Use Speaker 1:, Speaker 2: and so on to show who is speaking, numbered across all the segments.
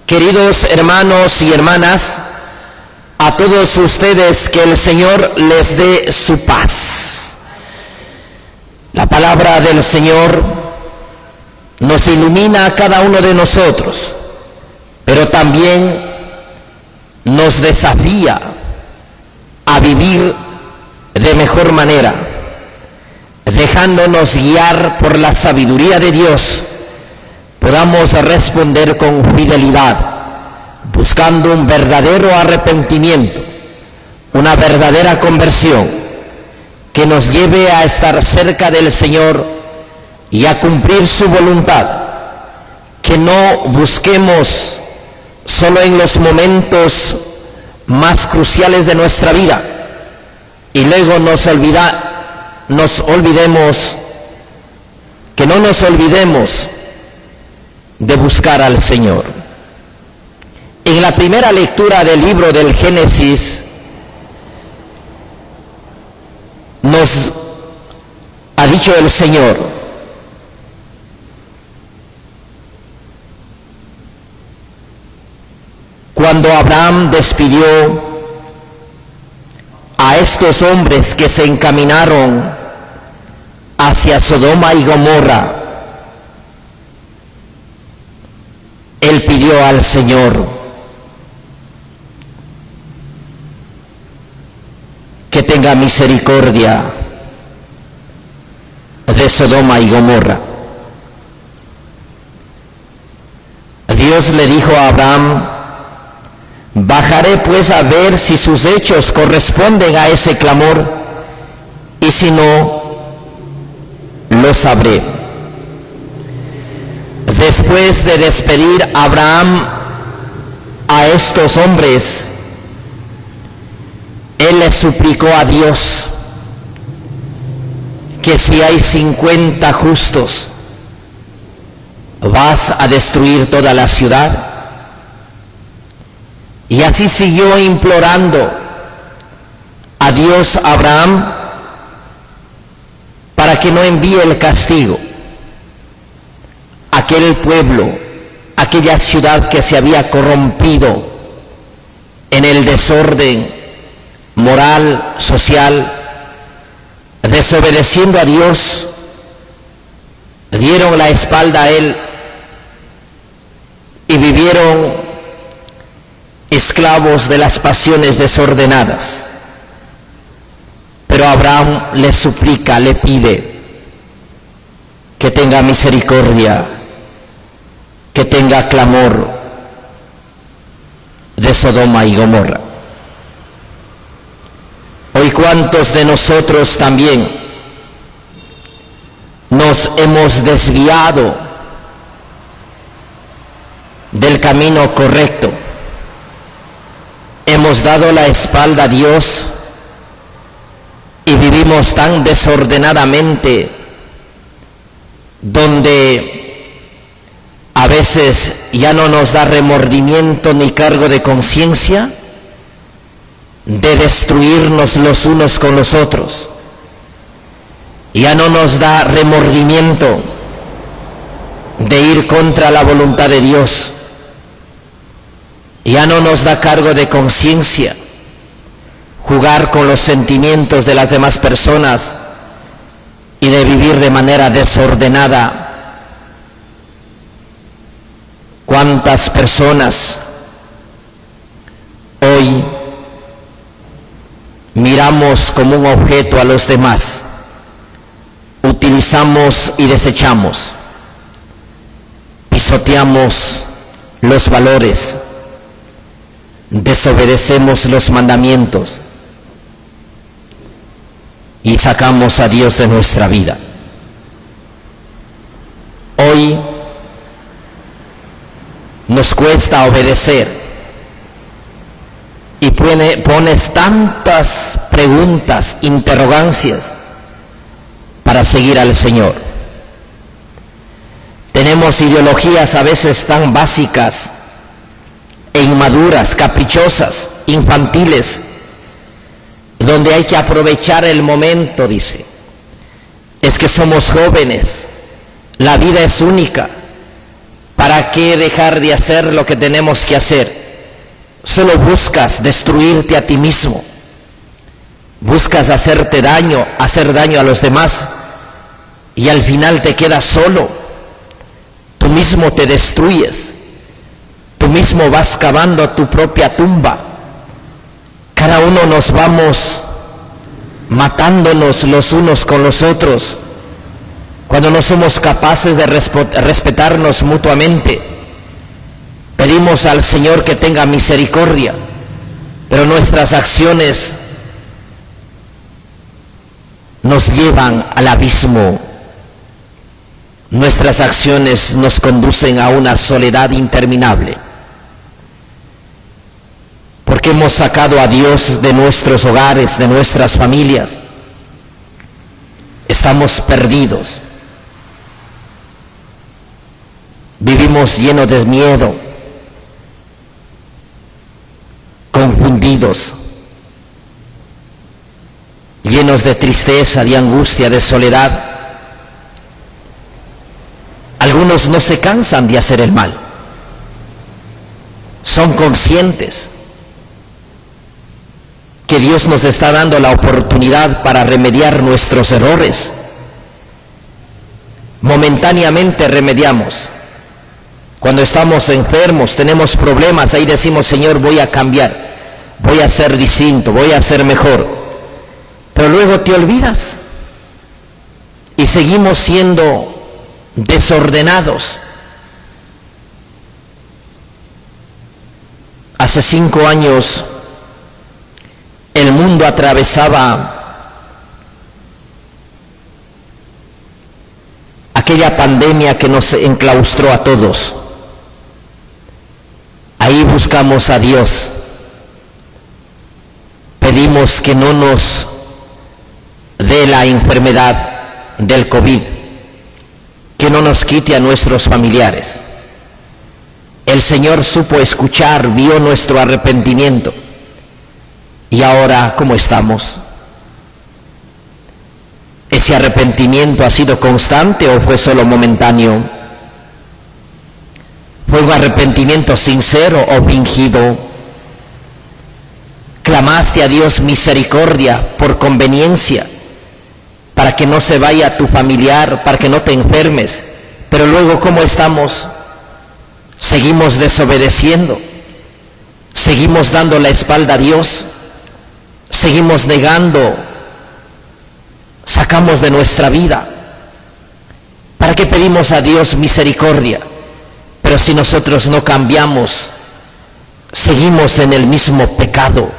Speaker 1: Queridos hermanos y hermanas, a todos ustedes que el Señor les dé su paz. La palabra del Señor nos ilumina a cada uno de nosotros, pero también nos desafía a vivir de mejor manera, dejándonos guiar por la sabiduría de Dios. Podamos responder con fidelidad, buscando un verdadero arrepentimiento, una verdadera conversión que nos lleve a estar cerca del Señor y a cumplir su voluntad. Que no busquemos solo en los momentos más cruciales de nuestra vida y luego no nos olvidemos de buscar al Señor. En la primera lectura del libro del Génesis nos ha dicho el Señor: cuando Abraham despidió a estos hombres que se encaminaron hacia Sodoma y Gomorra, él pidió al Señor que tenga misericordia de Sodoma y Gomorra. Dios le dijo a Abraham: bajaré pues a ver si sus hechos corresponden a ese clamor, y si no, lo sabré. Después de despedir a Abraham a estos hombres, él le suplicó a Dios que si hay 50 justos, ¿vas a destruir toda la ciudad? Y así siguió implorando a Dios Abraham para que no envíe el castigo a aquel pueblo, aquella ciudad que se había corrompido en el desorden moral, social, desobedeciendo a Dios, dieron la espalda a Él y vivieron esclavos de las pasiones desordenadas. Pero Abraham le suplica, le pide que tenga misericordia, que tenga clamor de Sodoma y Gomorra. Hoy, ¿cuántos de nosotros también nos hemos desviado del camino correcto? Hemos dado la espalda a Dios y vivimos tan desordenadamente, donde a veces ya no nos da remordimiento ni cargo de conciencia de destruirnos los unos con los otros. Ya no nos da remordimiento de ir contra la voluntad de Dios. Ya no nos da cargo de conciencia jugar con los sentimientos de las demás personas y de vivir de manera desordenada. ¿Cuántas personas hoy miramos como un objeto a los demás, utilizamos y desechamos, pisoteamos los valores, desobedecemos los mandamientos y sacamos a Dios de nuestra vida? Hoy nos cuesta obedecer y pones tantas preguntas, interrogancias para seguir al Señor. Tenemos ideologías a veces tan básicas e inmaduras, caprichosas, infantiles, donde hay que aprovechar el momento, dice. Es que somos jóvenes, la vida es única. Para ¿Para qué dejar de hacer lo que tenemos que hacer? Solo buscas destruirte a ti mismo. Buscas hacerte daño, hacer daño a los demás, y al final te quedas solo. Tú mismo te destruyes. Tú mismo vas cavando tu propia tumba. Cada uno nos vamos matándonos los unos con los otros cuando no somos capaces de respetarnos mutuamente. Pedimos al Señor que tenga misericordia, pero nuestras acciones nos llevan al abismo. Nuestras acciones nos conducen a una soledad interminable, porque hemos sacado a Dios de nuestros hogares, de nuestras familias. Estamos perdidos. Vivimos llenos de miedo, confundidos, llenos de tristeza, de angustia, de soledad. Algunos no se cansan de hacer el mal. Son conscientes que Dios nos está dando la oportunidad para remediar nuestros errores. Momentáneamente remediamos. Cuando estamos enfermos, tenemos problemas, ahí decimos: Señor, voy a cambiar, voy a ser distinto, voy a ser mejor. Pero luego te olvidas y seguimos siendo desordenados. Hace 5 años el mundo atravesaba aquella pandemia que nos enclaustró a todos. Ahí buscamos a Dios, pedimos que no nos dé la enfermedad del COVID, que no nos quite a nuestros familiares. El Señor supo escuchar, vio nuestro arrepentimiento. ¿Y ahora cómo estamos? ¿Ese arrepentimiento ha sido constante o fue solo momentáneo? ¿Fue un arrepentimiento sincero o fingido? ¿Clamaste a Dios misericordia por conveniencia, para que no se vaya tu familiar, para que no te enfermes? Pero luego, ¿cómo estamos? Seguimos desobedeciendo, seguimos dando la espalda a Dios, seguimos negando, sacamos de nuestra vida. ¿Para qué pedimos a Dios misericordia? Pero si nosotros no cambiamos, seguimos en el mismo pecado.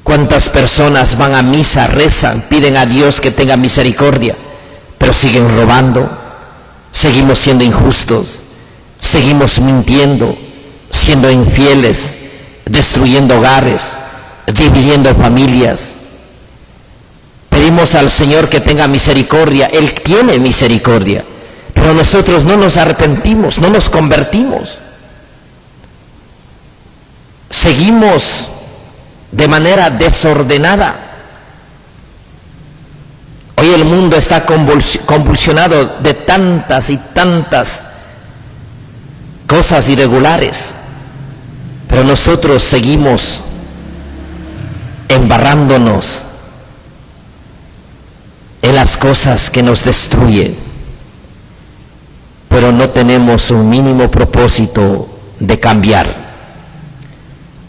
Speaker 1: ¿Cuántas personas van a misa, rezan, piden a Dios que tenga misericordia, pero siguen robando? Seguimos siendo injustos, seguimos mintiendo, siendo infieles, destruyendo hogares, dividiendo familias. Pedimos al Señor que tenga misericordia. Él tiene misericordia, pero nosotros no nos arrepentimos, no nos convertimos. Seguimos de manera desordenada. Hoy el mundo está convulsionado de tantas y tantas cosas irregulares, pero nosotros seguimos embarrándonos en las cosas que nos destruyen, pero no tenemos un mínimo propósito de cambiar.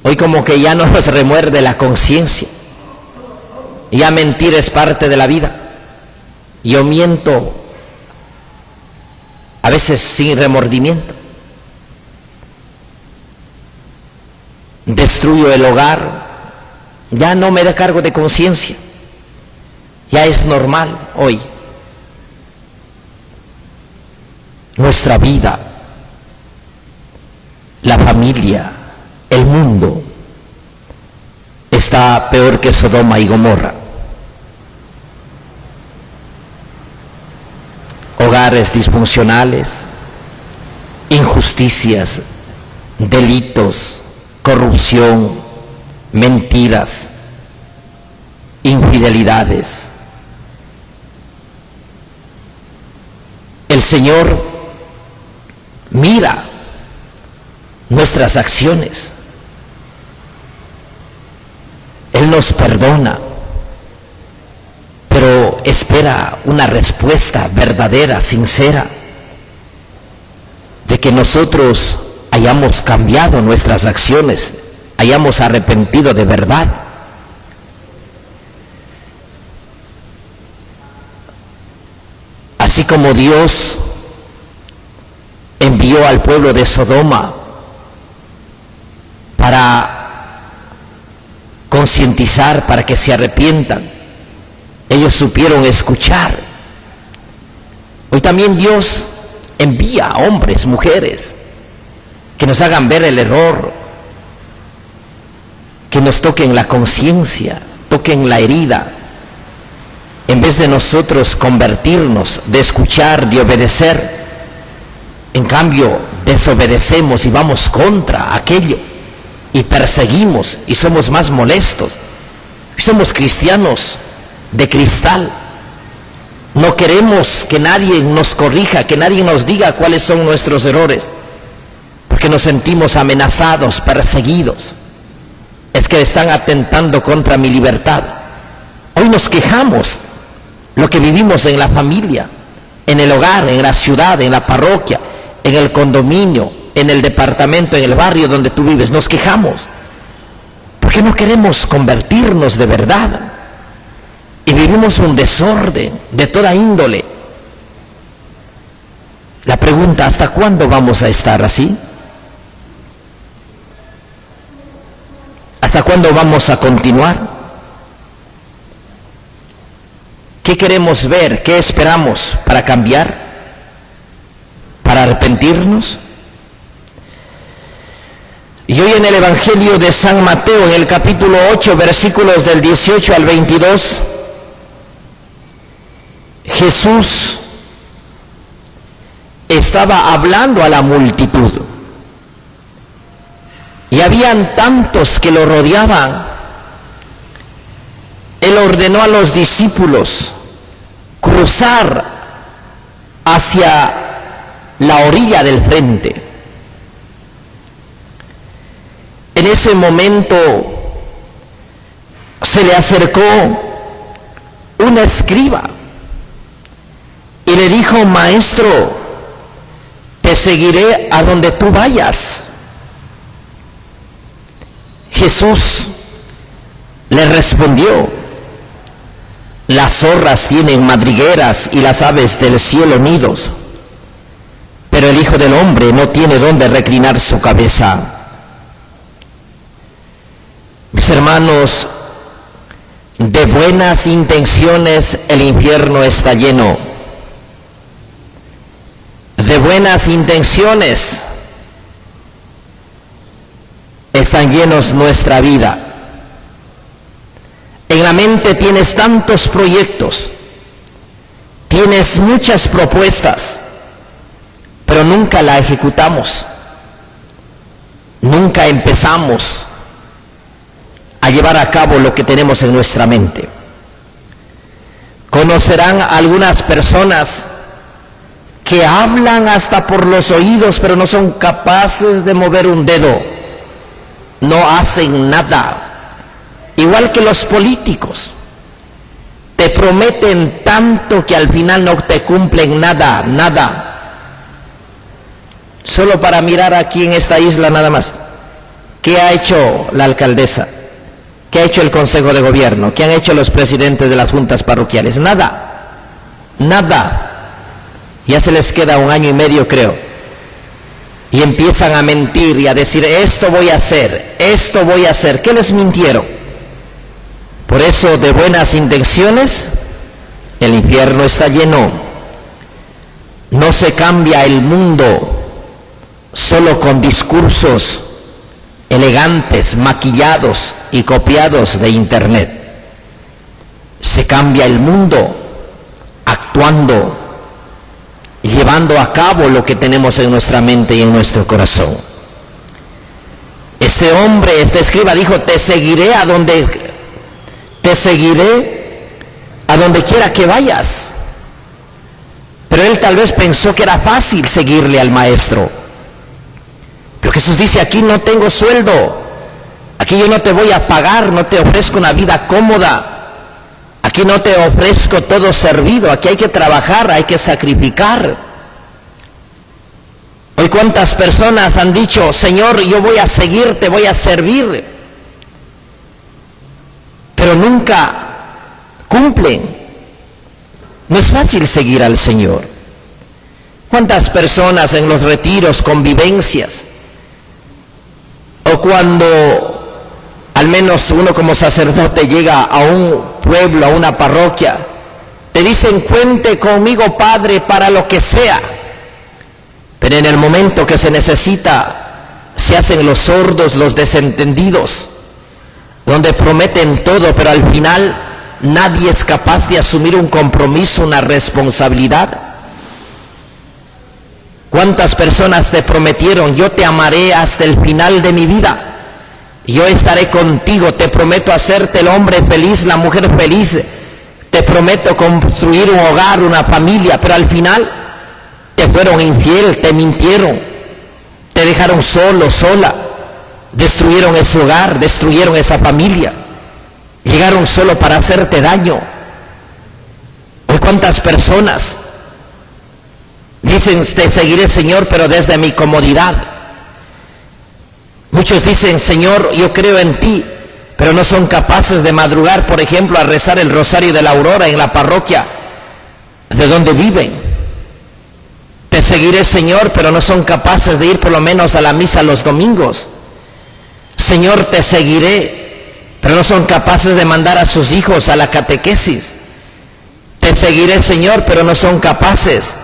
Speaker 1: Hoy como que ya nos remuerde la conciencia. Ya mentir es parte de la vida. Yo miento a veces sin remordimiento. Destruyo el hogar. Ya no me da cargo de conciencia. Ya es normal hoy. Nuestra vida, la familia, el mundo está peor que Sodoma y Gomorra. Hogares disfuncionales, injusticias, delitos, corrupción, mentiras, infidelidades. El Señor mira nuestras acciones. Él nos perdona, pero espera una respuesta verdadera, sincera, de que nosotros hayamos cambiado nuestras acciones, hayamos arrepentido de verdad. Así como Dios envió al pueblo de Sodoma para concientizar, para que se arrepientan, ellos supieron escuchar. Hoy también Dios envía a hombres, mujeres, que nos hagan ver el error, que nos toquen la conciencia, toquen la herida, en vez de nosotros convertirnos, de escuchar, de obedecer. En cambio, desobedecemos y vamos contra aquello, y perseguimos, y somos más molestos. Somos cristianos de cristal. No queremos que nadie nos corrija, que nadie nos diga cuáles son nuestros errores, porque nos sentimos amenazados, perseguidos. Es que están atentando contra mi libertad. Hoy nos quejamos lo que vivimos en la familia, en el hogar, en la ciudad, en la parroquia, en el condominio, en el departamento, en el barrio donde tú vives. Nos quejamos porque no queremos convertirnos de verdad y vivimos un desorden de toda índole. La pregunta: ¿hasta cuándo vamos a estar así? ¿Hasta cuándo vamos a continuar? ¿Qué queremos ver? ¿Qué esperamos para cambiar? ¿Para arrepentirnos? Y hoy en el Evangelio de San Mateo, en el capítulo 8, versículos del 18 al 22, Jesús estaba hablando a la multitud. Y habían tantos que lo rodeaban. Él ordenó a los discípulos cruzar hacia la orilla del frente. En ese momento se le acercó un escriba y le dijo: Maestro, te seguiré a donde tú vayas. Jesús le respondió: las zorras tienen madrigueras y las aves del cielo nidos, pero el Hijo del Hombre no tiene dónde reclinar su cabeza. Mis hermanos, de buenas intenciones el infierno está lleno. De buenas intenciones están llenos nuestra vida. En la mente tienes tantos proyectos, tienes muchas propuestas, pero nunca la ejecutamos. Nunca empezamos a llevar a cabo lo que tenemos en nuestra mente. Conocerán algunas personas que hablan hasta por los oídos, pero no son capaces de mover un dedo. No hacen nada. Igual que los políticos, te prometen tanto que al final no te cumplen nada, nada. Solo para mirar aquí en esta isla nada más, ¿qué ha hecho la alcaldesa? ¿Qué ha hecho el Consejo de Gobierno? ¿Qué han hecho los presidentes de las juntas parroquiales? Nada, nada. Ya se les queda 1 año y medio, creo. Y empiezan a mentir y a decir: esto voy a hacer, esto voy a hacer. ¿Qué les mintieron? Por eso, de buenas intenciones el infierno está lleno. No se cambia el mundo solo con discursos elegantes, maquillados y copiados de internet. Se cambia el mundo actuando, llevando a cabo lo que tenemos en nuestra mente y en nuestro corazón. Este hombre, este escriba, dijo: te seguiré a donde quiera que vayas. Pero él tal vez pensó que era fácil seguirle al maestro. Jesús dice, aquí no tengo sueldo, aquí yo no te voy a pagar, no te ofrezco una vida cómoda, aquí no te ofrezco todo servido, aquí hay que trabajar, hay que sacrificar. Hoy cuántas personas han dicho, Señor, yo voy a seguirte, voy a servir, pero nunca cumplen. No es fácil seguir al Señor. ¿Cuántas personas en los retiros, convivencias, o cuando al menos uno como sacerdote llega a un pueblo, a una parroquia, te dicen, cuente conmigo, Padre, para lo que sea, pero en el momento que se necesita, se hacen los sordos, los desentendidos, donde prometen todo, pero al final nadie es capaz de asumir un compromiso, una responsabilidad? ¿Cuántas personas te prometieron, yo te amaré hasta el final de mi vida, yo estaré contigo, te prometo hacerte el hombre feliz, la mujer feliz, te prometo construir un hogar, una familia, pero al final te fueron infiel, te mintieron, te dejaron solo, sola, destruyeron ese hogar, destruyeron esa familia, llegaron solo para hacerte daño? Hoy cuántas personas dicen, te seguiré, Señor, pero desde mi comodidad. Muchos dicen, Señor, yo creo en ti, pero no son capaces de madrugar, por ejemplo, a rezar el rosario de la aurora en la parroquia de donde viven. Te seguiré, Señor, pero no son capaces de ir por lo menos a la misa los domingos. Señor, te seguiré, pero no son capaces de mandar a sus hijos a la catequesis. Te seguiré, Señor, pero no son capaces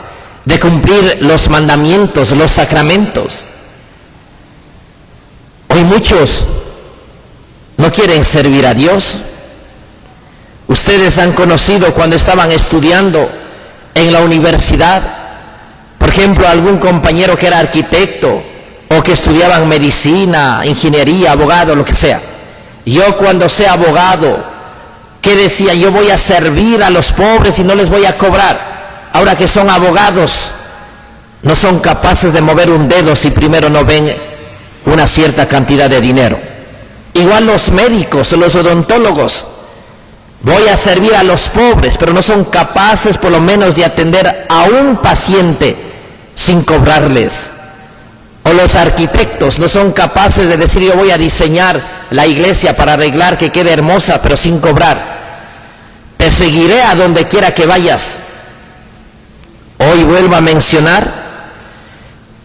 Speaker 1: de cumplir los mandamientos, los sacramentos. Hoy muchos no quieren servir a Dios. Ustedes han conocido cuando estaban estudiando en la universidad, por ejemplo, algún compañero que era arquitecto o que estudiaban medicina, ingeniería, abogado, lo que sea. Yo cuando sea abogado, ¿qué decía? Yo voy a servir a los pobres y no les voy a cobrar. Ahora que son abogados, no son capaces de mover un dedo si primero no ven una cierta cantidad de dinero. Igual los médicos, los odontólogos, voy a servir a los pobres, pero no son capaces por lo menos de atender a un paciente sin cobrarles. O los arquitectos no son capaces de decir, yo voy a diseñar la iglesia para arreglar que quede hermosa, pero sin cobrar. Te seguiré a donde quiera que vayas. Hoy vuelvo a mencionar,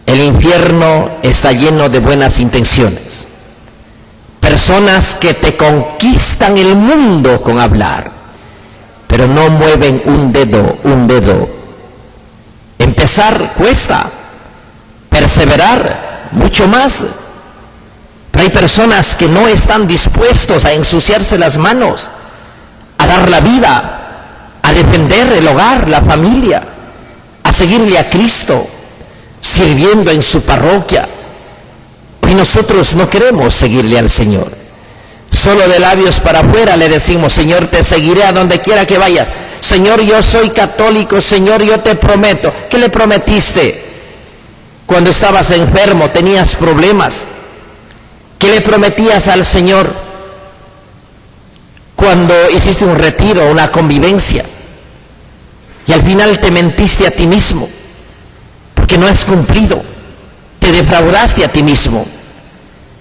Speaker 1: el infierno está lleno de buenas intenciones. Personas que te conquistan el mundo con hablar, pero no mueven un dedo. Empezar cuesta, perseverar mucho más. Pero hay personas que no están dispuestos a ensuciarse las manos, a dar la vida, a defender el hogar, la familia, a seguirle a Cristo, sirviendo en su parroquia. Hoy nosotros no queremos seguirle al Señor. Solo de labios para afuera le decimos, Señor, te seguiré a donde quiera que vaya. Señor, yo soy católico. Señor, yo te prometo. ¿Qué le prometiste cuando estabas enfermo, tenías problemas? ¿Qué le prometías al Señor cuando hiciste un retiro, una convivencia? Y al final te mentiste a ti mismo, porque no has cumplido, te defraudaste a ti mismo.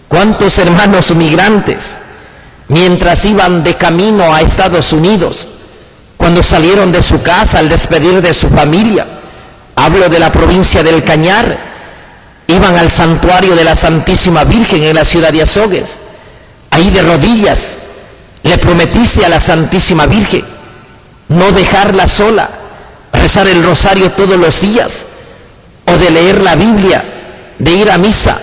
Speaker 1: ¿Cuántos hermanos migrantes, mientras iban de camino a Estados Unidos, cuando salieron de su casa al despedir de su familia, hablo de la provincia del Cañar, iban al santuario de la Santísima Virgen en la ciudad de Azogues, ahí de rodillas, le prometiste a la Santísima Virgen no dejarla sola, rezar el rosario todos los días, o de leer la Biblia, de ir a misa.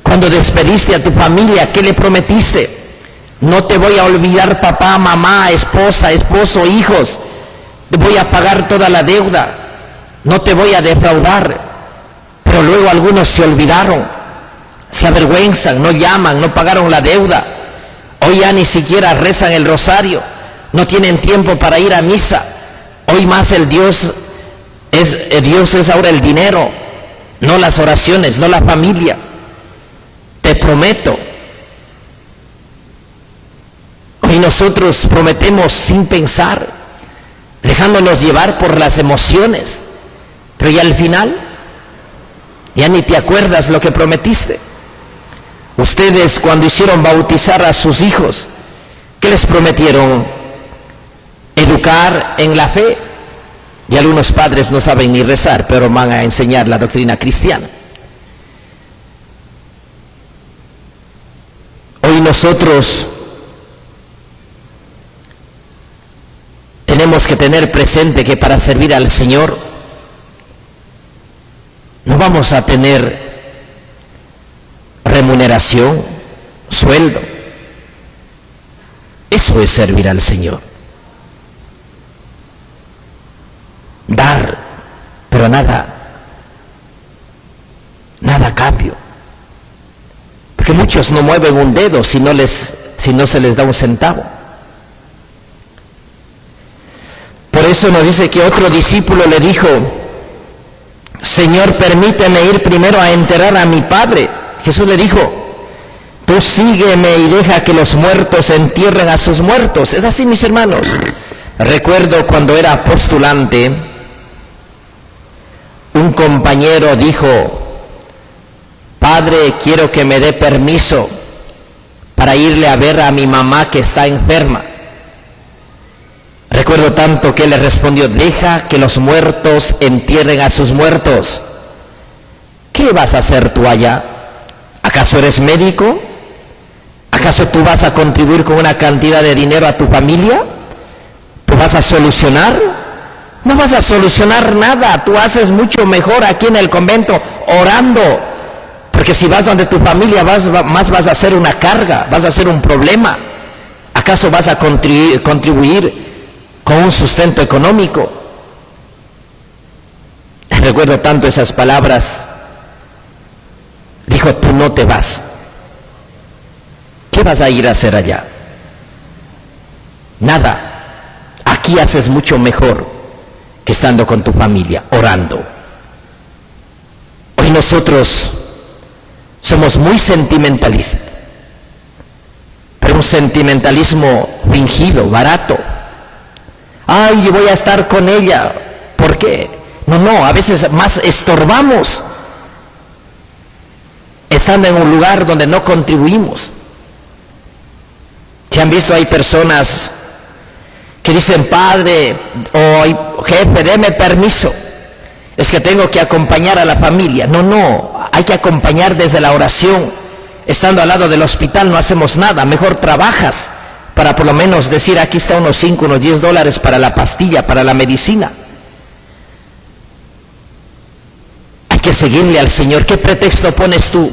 Speaker 1: Cuando despediste a tu familia, ¿qué le prometiste? No te voy a olvidar, papá, mamá, esposa, esposo, hijos, te voy a pagar toda la deuda, no te voy a defraudar. Pero luego algunos se olvidaron, se avergüenzan, no llaman, no pagaron la deuda. Hoy ya ni siquiera rezan el rosario, no tienen tiempo para ir a misa. Hoy más Dios es ahora el dinero, no las oraciones, no la familia. te prometo. Hoy nosotros prometemos sin pensar, dejándonos llevar por las emociones, pero ya al final, ya ni te acuerdas lo que prometiste. Ustedes cuando hicieron bautizar a sus hijos, ¿qué les prometieron? Educar en la fe. Y algunos padres no saben ni rezar, pero van a enseñar la doctrina cristiana. Hoy nosotros tenemos que tener presente que para servir al Señor no vamos a tener remuneración, sueldo. Eso es servir al Señor. Dar, pero nada a cambio. Porque muchos no mueven un dedo si no se les da un centavo. Por eso nos dice que otro discípulo le dijo: Señor, permíteme ir primero a enterrar a mi padre. Jesús le dijo: tú sígueme y deja que los muertos entierren a sus muertos. Es así, mis hermanos. Recuerdo cuando era postulante, un compañero dijo: Padre, quiero que me dé permiso para irle a ver a mi mamá que está enferma. Recuerdo tanto que él le respondió: deja que los muertos entierren a sus muertos. ¿Qué vas a hacer tú allá? ¿Acaso eres médico? ¿Acaso tú vas a contribuir con una cantidad de dinero a tu familia? ¿Tú vas a solucionar? No vas a solucionar nada. Tú haces mucho mejor aquí en el convento orando, porque si vas donde tu familia más vas a hacer una carga, vas a hacer un problema. ¿Acaso vas a contribuir con un sustento económico? Recuerdo tanto esas palabras. Dijo: tú no te vas. ¿Qué vas a ir a hacer allá? Nada. Aquí haces mucho mejor que estando con tu familia, orando. Hoy nosotros somos muy sentimentalistas, pero un sentimentalismo fingido, barato. Ay, yo voy a estar con ella. ¿Por qué? No, a veces más estorbamos estando en un lugar donde no contribuimos. ¿Se han visto? Hay personas que dicen: padre o jefe, deme permiso, es que tengo que acompañar a la familia. No, hay que acompañar desde la oración. Estando al lado del hospital no hacemos nada, mejor trabajas para por lo menos decir: aquí está unos 5, unos $10 para la pastilla, para la medicina. Hay que seguirle al Señor. ¿Qué pretexto pones tú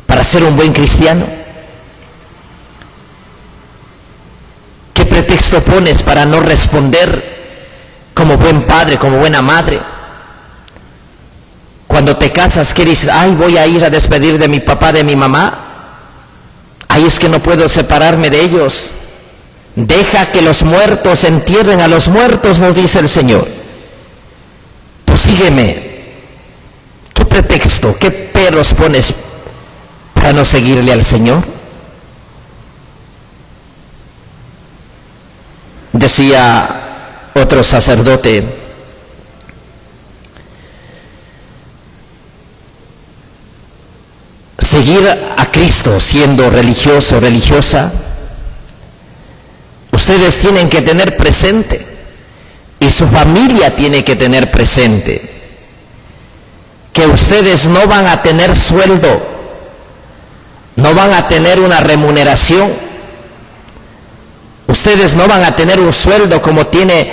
Speaker 1: para ser un buen cristiano? ¿Qué pretexto pones para no responder como buen padre, como buena madre? Cuando te casas, ¿qué dices? Ay, voy a ir a despedir de mi papá, de mi mamá. Ay, es que no puedo separarme de ellos. Deja que los muertos entierren a los muertos, nos dice el Señor. Tú sígueme. ¿Qué pretexto, qué peros pones para no seguirle al Señor? Decía otro sacerdote: seguir a Cristo siendo religioso, religiosa, ustedes tienen que tener presente, y su familia tiene que tener presente, que ustedes no van a tener sueldo, no van a tener una remuneración. Ustedes no van a tener un sueldo como tiene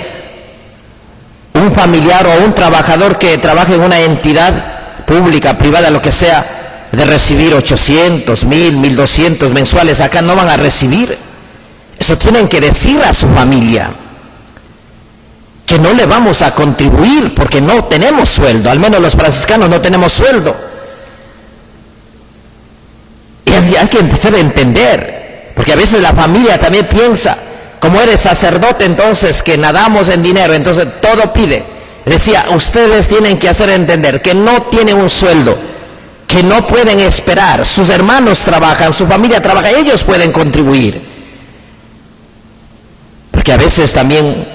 Speaker 1: un familiar o un trabajador que trabaja en una entidad pública, privada, lo que sea, de recibir 800, 1000, 1200 mensuales. Acá no van a recibir. Eso tienen que decir a su familia, que no le vamos a contribuir porque no tenemos sueldo. Al menos los franciscanos no tenemos sueldo. Y hay que empezar a entender, porque a veces la familia también piensa: como eres sacerdote, entonces que nadamos en dinero, entonces todo pide. Decía: ustedes tienen que hacer entender que no tienen un sueldo, que no pueden esperar. Sus hermanos trabajan, su familia trabaja, ellos pueden contribuir. Porque a veces también,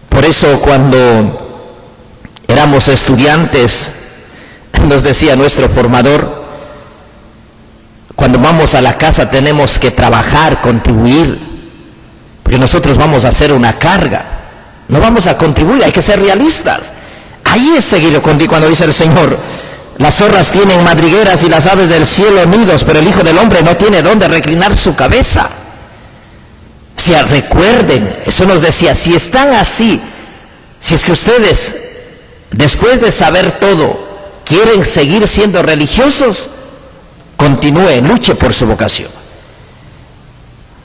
Speaker 1: por eso cuando éramos estudiantes, nos decía nuestro formador, cuando vamos a la casa tenemos que trabajar, contribuir, porque nosotros vamos a hacer una carga, no vamos a contribuir, hay que ser realistas. Ahí es seguido cuando dice el Señor, las zorras tienen madrigueras y las aves del cielo nidos, pero el Hijo del Hombre no tiene dónde reclinar su cabeza. O sea, recuerden, eso nos decía, si están así, si es que ustedes, después de saber todo, quieren seguir siendo religiosos, continúen, luche por su vocación.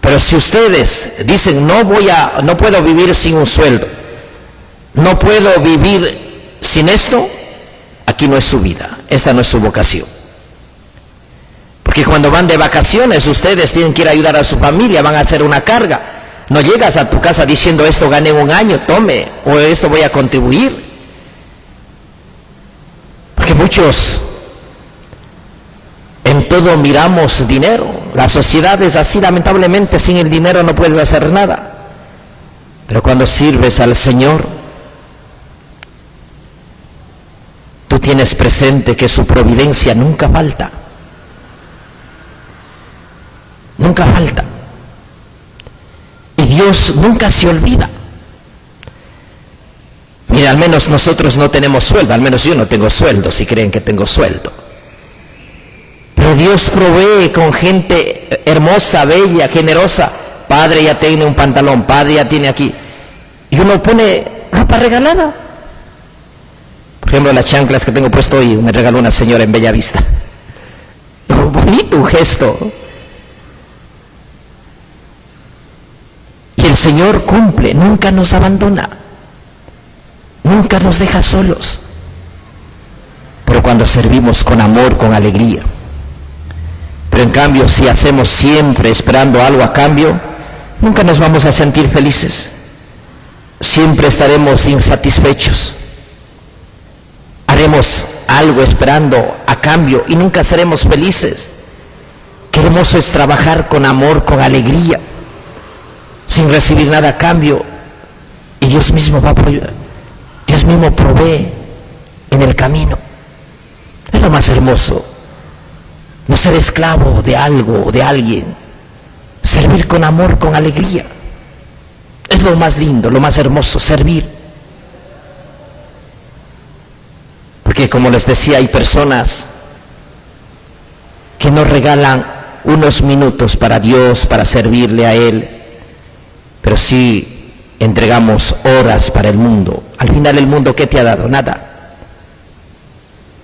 Speaker 1: Pero si ustedes dicen, no puedo vivir sin un sueldo, no puedo vivir sin esto, aquí no es su vida, esta no es su vocación. Porque cuando van de vacaciones, ustedes tienen que ir a ayudar a su familia, van a hacer una carga. No llegas a tu casa diciendo, esto gané un año, tome, o esto voy a contribuir. Porque muchos en todo miramos dinero. La sociedad es así, lamentablemente, sin el dinero no puedes hacer nada. Pero cuando sirves al Señor, tú tienes presente que su providencia nunca falta. Nunca falta. Y Dios nunca se olvida. Mira, al menos nosotros no tenemos sueldo, al menos yo no tengo sueldo, si creen que tengo sueldo. Pero Dios provee con gente hermosa, bella, generosa. Padre ya tiene un pantalón, padre ya tiene aquí. Y uno pone ropa regalada. Por ejemplo, las chanclas que tengo puesto hoy, me regaló una señora en Bellavista. Bonito un gesto. Y el Señor cumple, nunca nos abandona. Nunca nos deja solos. Pero cuando servimos con amor, con alegría. Pero en cambio, si hacemos siempre esperando algo a cambio, nunca nos vamos a sentir felices. Siempre estaremos insatisfechos. Haremos algo esperando a cambio y nunca seremos felices. Qué hermoso es trabajar con amor, con alegría, sin recibir nada a cambio. Y Dios mismo Dios mismo provee en el camino. Es lo más hermoso. No ser esclavo de algo o de alguien. Servir con amor, con alegría. Es lo más lindo, lo más hermoso, servir. Porque como les decía, hay personas que nos regalan unos minutos para Dios, para servirle a Él, pero sí entregamos horas para el mundo. Al final el mundo, ¿qué te ha dado? Nada.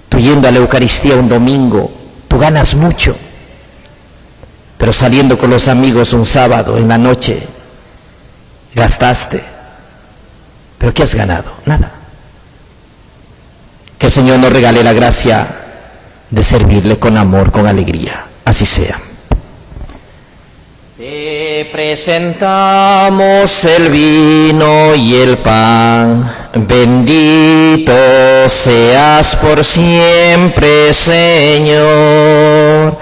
Speaker 1: Tú yendo a la Eucaristía un domingo, tú ganas mucho, pero saliendo con los amigos un sábado en la noche, gastaste. ¿Pero qué has ganado? Nada. Que el Señor nos regale la gracia de servirle con amor, con alegría. Así sea. Te presentamos el vino y el pan. Bendito seas por siempre, Señor.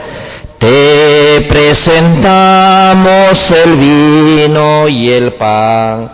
Speaker 1: Te presentamos el vino y el pan.